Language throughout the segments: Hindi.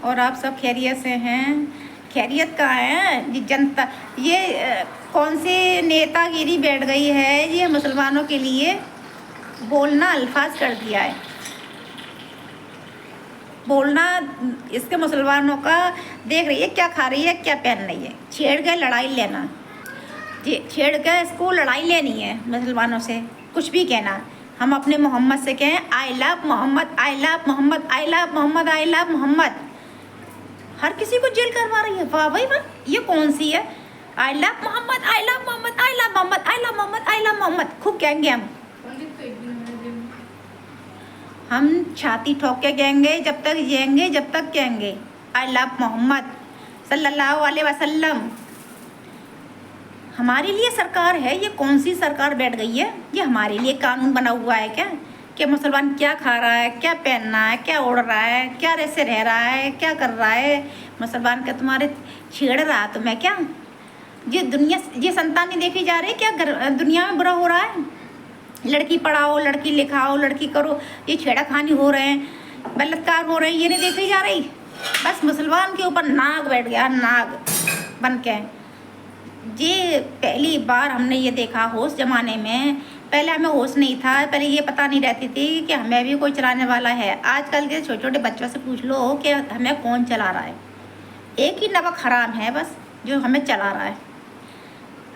और आप सब खैरियत से हैं? खैरियत कहाँ है ये जनता? ये कौन सी नेतागिरी बैठ गई है? ये मुसलमानों के लिए बोलना अल्फाज कर दिया है। बोलना इसके मुसलमानों का देख रही है क्या खा रही है, क्या पहन रही है। छेड़ के लड़ाई लेना, छेड़ के इसको लड़ाई लेनी है मुसलमानों से। कुछ भी कहना, हम अपने मोहम्मद से कहें I love Mohammad, I love Mohammad, I love Mohammad, I love Mohammad. हर किसी को जेल करवा रही है। वाह भाई वाह, ये कौन सी है? I love Mohammad, I love Mohammad, I love Mohammad, I love Mohammad, I love Mohammad. खूब कहेंगे हम छाती ठोक के कहेंगे जब तक जिएंगे, जब तक कहेंगे आई लव मोहम्मद सल्लल्लाहु अलैहि वसल्लम। हमारे लिए सरकार है। ये कौन सी सरकार बैठ गई है? ये हमारे लिए कानून बना हुआ है क्या? कि मुसलमान क्या खा रहा है, क्या पहनना है, क्या ओढ़ रहा है, क्या ऐसे रह रहा है, क्या कर रहा है? मुसलमान का तुम्हारे छेड़ रहा तो मैं क्या? ये दुनिया, ये संतान नहीं देखी जा रही क्या? दुनिया में बुरा हो रहा है। लड़की पढ़ाओ, लड़की लिखाओ, लड़की करो, ये छेड़ाखानी हो रहे हैं, बलात्कार हो रहे हैं, ये नहीं देखी जा रही। बस मुसलमान के ऊपर नाग बैठ गया, नाग बन के। ये पहली बार हमने ये देखा होश ज़माने में। पहले हमें होश नहीं था, पहले ये पता नहीं रहती थी कि हमें भी कोई चलाने वाला है। आजकल के छोटे छोटे बच्चों से पूछ लो कि हमें कौन चला रहा है। एक ही नमक हराम है बस जो हमें चला रहा है।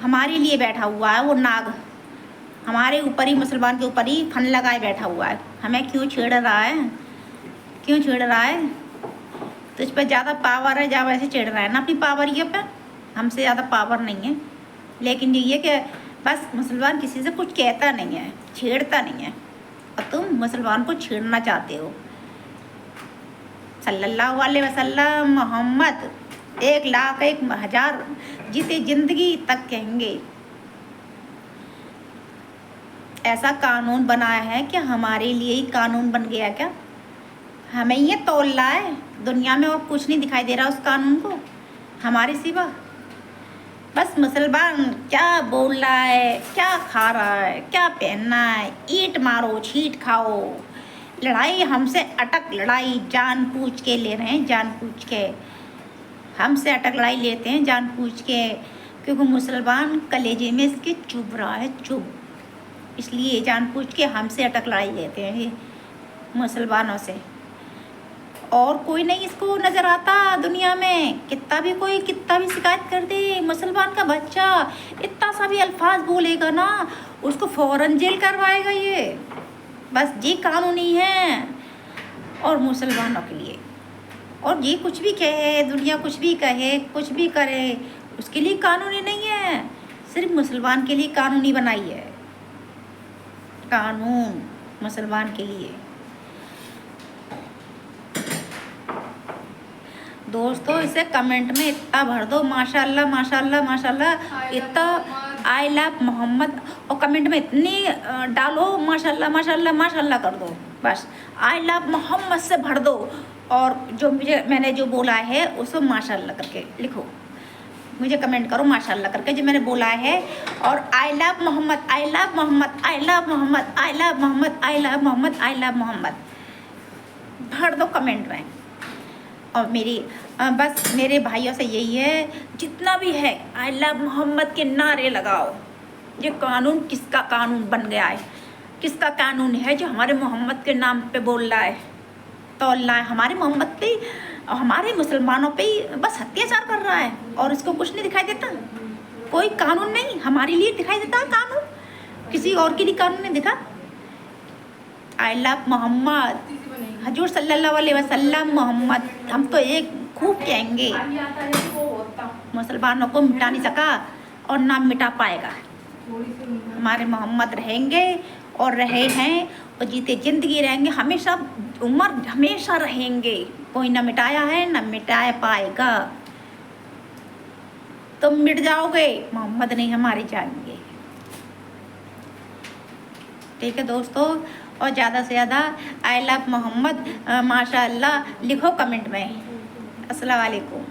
हमारे लिए बैठा हुआ है वो नाग, हमारे ऊपर ही, मुसलमान के ऊपर ही फन लगाए बैठा हुआ है। हमें क्यों छेड़ रहा है? क्यों छेड़ रहा है? तो इस पर ज़्यादा पावर है, जहाँ वैसे छेड़ रहा है ना अपनी पावर ये पर। हमसे ज़्यादा पावर नहीं है, लेकिन ये कि बस मुसलमान किसी से कुछ कहता नहीं है, छेड़ता नहीं है, और तुम मुसलमान को छेड़ना चाहते हो। सल्लल्लाहु अलैहि वसल्लम मोहम्मद 1,01,000 जीते जिंदगी तक कहेंगे। ऐसा कानून बनाया है कि हमारे लिए ही कानून बन गया क्या? हमें ये तोल रहा है दुनिया में, और कुछ नहीं दिखाई दे रहा उस कानून को हमारे सिवा। बस मुसलमान क्या बोल रहा है, क्या खा रहा है, क्या पहनना है, ईंट मारो, छीट खाओ। लड़ाई हमसे अटक, लड़ाई जानबूझ के ले रहे हैं, जानबूझ के हमसे अटक लड़ाई लेते हैं जानबूझ के, क्योंकि मुसलमान कलेजे में इसके चुभ रहा है, चुभ। इसलिए जानबूझ के हमसे अटक लड़ाई लेते हैं ये मुसलमानों से। और कोई नहीं इसको नज़र आता दुनिया में। कितना भी कोई कितना भी शिकायत कर दे, मुसलमान का बच्चा इतना सा भी अल्फाज बोलेगा ना, उसको फ़ौरन जेल करवाएगा ये। बस ये कानूनी है और मुसलमानों के लिए। और ये कुछ भी कहे, दुनिया कुछ भी कहे, कुछ भी करे, उसके लिए कानूनी नहीं है। सिर्फ मुसलमान के लिए कानूनी बनाई है, कानून मुसलमान के लिए। दोस्तों इसे कमेंट में इतना भर दो, माशाल्लाह माशाल्लाह माशाल्लाह, इतना आई लव मोहम्मद, और कमेंट में इतनी डालो माशाल्लाह माशाल्लाह माशाल्लाह कर दो। बस आई लव मोहम्मद से भर दो, और जो मैंने जो बोला है उसको माशाल्लाह करके लिखो। मुझे कमेंट करो माशाल्लाह करके जो मैंने बोला है, और I love Mohammad, I love Mohammad, I love Mohammad, I love Mohammad, I love Mohammad, I love Mohammad भर दो कमेंट में। और बस मेरे भाइयों से यही है, जितना भी है आई लव मोहम्मद के नारे लगाओ। ये कानून किसका कानून बन गया है? किसका कानून है जो हमारे मोहम्मद के नाम पे बोल रहा है, तो अल्लाह हमारे मोहम्मद पे, हमारे मुसलमानों पे ही बस अत्याचार कर रहा है, और इसको कुछ नहीं दिखाई देता। कोई कानून नहीं हमारे लिए दिखाई देता है कानून, किसी और के लिए कानून नहीं दिखा। आई लव मोहम्मद, हजूर सल्लल्लाहु अलैहि वसल्लम मोहम्मद, हम तो एक खूब कहेंगे। मुसलमानों को मिटा नहीं सका और ना मिटा पाएगा। हमारे मोहम्मद रहेंगे और रहे हैं, और जीते जिंदगी रहेंगे, हमेशा उम्र हमेशा रहेंगे। कोई ना मिटाया है ना मिटा पाएगा। तुम मिट जाओगे, मोहम्मद नहीं हमारे जाएंगे। ठीक है दोस्तों, और ज़्यादा से ज़्यादा आई लव मोहम्मद माशाअल्लाह लिखो कमेंट में। अस्सलाम वालेकुम।